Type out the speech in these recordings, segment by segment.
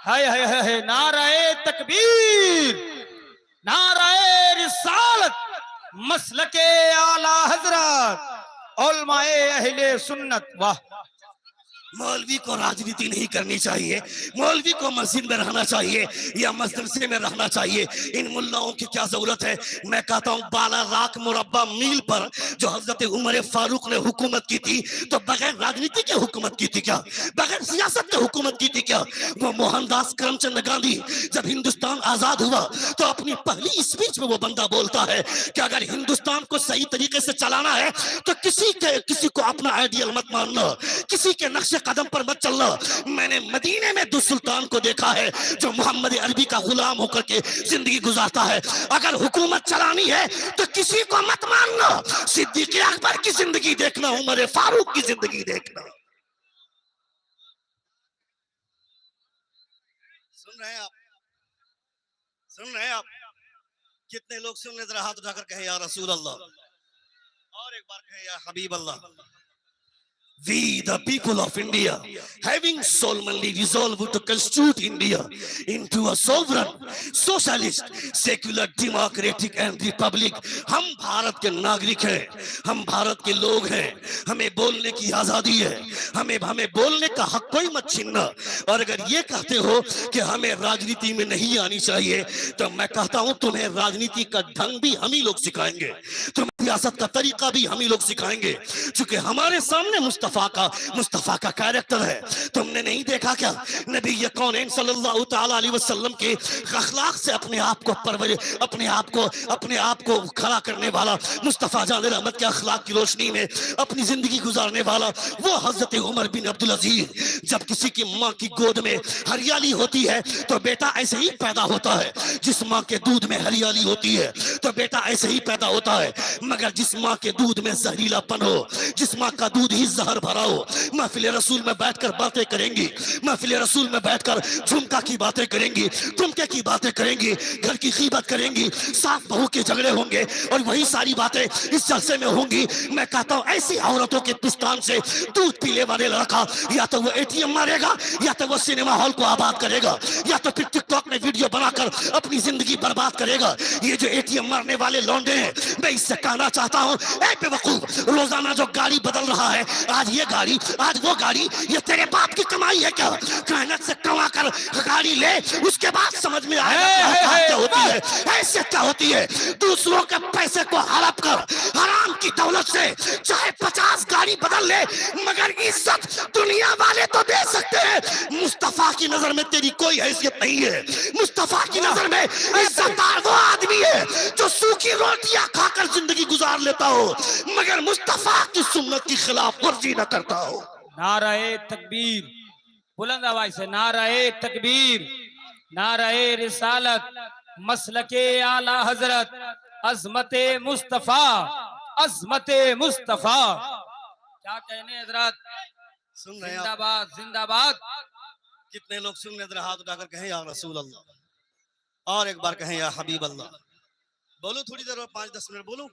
हाय नाराए तकबीर, नाराए रिसालत, मसलके आला हजरत, उलमाए अहले सुन्नत। वाह। मौलवी को राजनीति नहीं करनी चाहिए, मौलवी को मस्जिद में रहना चाहिए या मदरसे में रहना चाहिए। इन मुल्लाओं की क्या जरूरत है। मैं कहता हूँ 12 लाख मुरब्बा मील पर जो हजरत उमर फारूक ने हुकूमत की थी, तो बगैर राजनीति के हुकूमत की थी क्या? बगैर सियासत के हुकूमत की थी क्या? वो मोहनदास करमचंद गांधी जब हिंदुस्तान आजाद हुआ तो अपनी पहली स्पीच में वो बंदा बोलता है कि अगर हिंदुस्तान को सही तरीके से चलाना है तो किसी को अपना आइडियल मत मानना, किसी के नक्शे कदम पर मत चलना। मैंने मदीने में दो सुल्तान को देखा है जो मोहम्मद अरबी का गुलाम होकर के जिंदगी गुजारता है। अगर हुकूमत चलानी है तो किसी को मत मानना, सिद्दीक अकबर की जिंदगी देखना, उमर फारूक की जिंदगी देखना। सुन रहे हैं आप? सुन रहे हैं आप? कितने लोग सुन रहे? जरा हाथ उठाकर कहें या रसूल अल्लाह, और एक बार कहें या हबीब अल्लाह। We, the people of India, having solemnly resolved to constitute India into a sovereign, socialist, secular, democratic and republic, हम भारत के नागरिक हैं, हम भारत के लोग हैं, हमें बोलने की आजादी है, हमें बोलने का हक कोई मत छीनना। और अगर ये कहते हो कि हमें राजनीति में नहीं आनी चाहिए, तो मैं कहता हूं तुम्हें राजनीति का ढंग भी हम ही लोग सिखाएंगे, तुम्हें सियासत का तरीका भी हम ही लोग सिखाएंगे, क्योंकि हमारे सामने मुस्तफा का कैरेक्टर है। तुमने नहीं देखा क्या? नबी कौनैन सल्लल्लाहु तआला अलैहि वसल्लम के अखलाक से अपने आप को खड़ा करने वाला, मुस्तफा जान रहमत के अखलाक की रोशनी में अपनी जिंदगी गुजारने वाला वो हजरत उमर बिन अब्दुल अजीज। जब किसी की माँ की गोद में हरियाली होती है तो बेटा ऐसे ही पैदा होता है, जिस माँ के दूध में हरियाली होती है तो बेटा ऐसे ही पैदा होता है। मगर जिस माँ के दूध में जहरीलापन हो, जिस माँ का दूध ही जहर भरा हो, महफिल रसूल में बैठकर बातें करेंगी, महफिल रसूल में बैठकर झुमका की बातें करेंगी, ठुमके की बातें करेंगी, घर की खीबत करेंगी, सास बहू के झगड़े होंगे और वही सारी बातें इस जलसे में होंगी। मैं कहता हूं ऐसी औरतों के पिस्तान से दूध पीने वाले लड़का या तो वो एटीएम मारेगा, या तो वो सिनेमा हॉल को आबाद करेगा, या तो फिर टिकटॉक में वीडियो बनाकर अपनी जिंदगी बर्बाद करेगा। ये जो एटीएम मारने वाले लौंडे हैं, मैं इससे कहना चाहता हूं, ऐ बेवकूफ, रोजाना जो गाड़ी बदल रहा है, आज ये गाड़ी, आज वो गाड़ी, ये तेरे बाप की कमाई है क्या? मेहनत से कमा कर गाड़ी ले, उसके बाद समझ में आएगा क्या होती है, हैसियत क्या होती है। दूसरों के पैसे को हड़प कर हराम की दौलत से चाहे 50 गाड़ी बदल ले, मगर इज्जत दुनिया वाले तो दे सकते हैं, मुस्तफा की नजर में तेरी कोई हैसियत नहीं है। मुस्तफा की नजर में इज्जतदार वो आदमी है जो सूखी रोटियां खाकर जिंदगी गुजार लेता हो, मगर मुस्तफा की सुन्नत की खिलाफ वर्जी न करता हो। नाराए तकबीर, बुलंद आवाज से नाराए तकबीर, नाराए रिसालत, मसलके आला हजरत, अजमते मुस्तफा, अजमते मुस्तफा। क्या कहने हजरत? सुन रहे हैं? जिंदाबाद जिंदाबाद। कितने लोग सुन रहे? हाथ उठाकर कहें या रसूल अल्लाह, और एक बार कहें या हबीब अल्लाह। बोलो थोड़ी देर और 5-10 मिनट बोलो।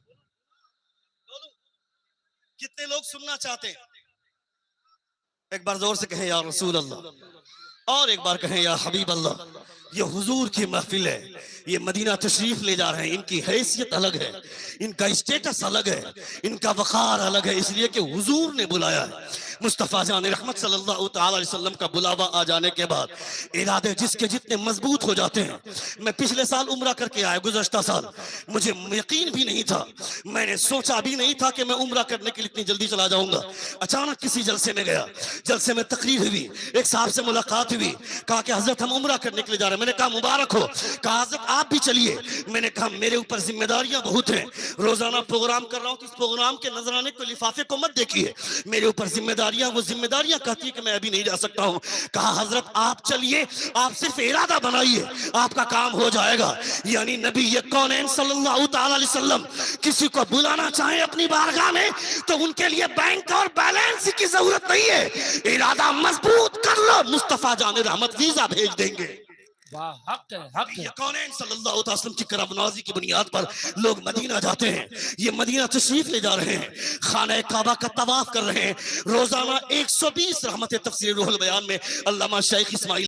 कितने लोग सुनना चाहते हैं? एक बार जोर से कहें या रसूल अल्लाह, और एक बार कहें या हबीब अल्लाह। ये हुजूर की महफिल है, ये मदीना तशरीफ ले जा रहे हैं, इनकी हैसियत अलग है, इनका स्टेटस अलग है, इनका वक़ार अलग है, इसलिए कि हुजूर ने बुलाया है। मुस्तफ़ा जान रहमत सल्लल्लाहु अलैहि वसल्लम का बुलावा आ जाने के बाद इरादे जिसके जितने मजबूत हो जाते हैं। मैं पिछले साल उम्रा करके आया, गुज़श्ता साल, मुझे यकीन भी नहीं था, मैंने सोचा भी नहीं था कि मैं उम्रा करने के लिए इतनी जल्दी चला जाऊंगा। अचानक किसी जलसे में गया, जलसे में तकरीर हुई, एक साहब से मुलाकात हुई, कहा कि हजरत हम उम्रा करने के लिए जा रहे हैं। मैंने कहा मुबारक हो। कहा हजरत आप भी चलिए। मैंने कहा मेरे ऊपर जिम्मेदारियां बहुत हैं, रोजाना प्रोग्राम कर रहा हूं, इस प्रोग्राम के नजराने को लिफाफे को मत देखिए, मेरे ऊपर वो जिम्मेदारियां कहती है कि मैं अभी नहीं जा सकता हूं। कहा हजरत आप चलिए, आप सिर्फ इरादा बनाइए, आपका काम हो जाएगा। यानी नबी कौनैन सल्लल्लाहु तआला अलैहि वसल्लम किसी को बुलाना चाहे अपनी बारगाह में तो उनके लिए बैंक और बैलेंस की जरूरत नहीं है, इरादा मजबूत कर लो, मुस्तफा जान रहमत वीजा भेज देंगे। हक है। कौनैन सल्लल्लाहु अलैहि वसल्लम की करम-नवाज़ी की बुनियाद पर लोग मदीना जाते हैं, ये मदीना तशरीफ ले जा रहे हैं, खाना काबा का तवाफ कर रहे हैं। रोजाना 120 रहमत तफसीर रूहुल बयान में अल्लामा शेख इस्माइल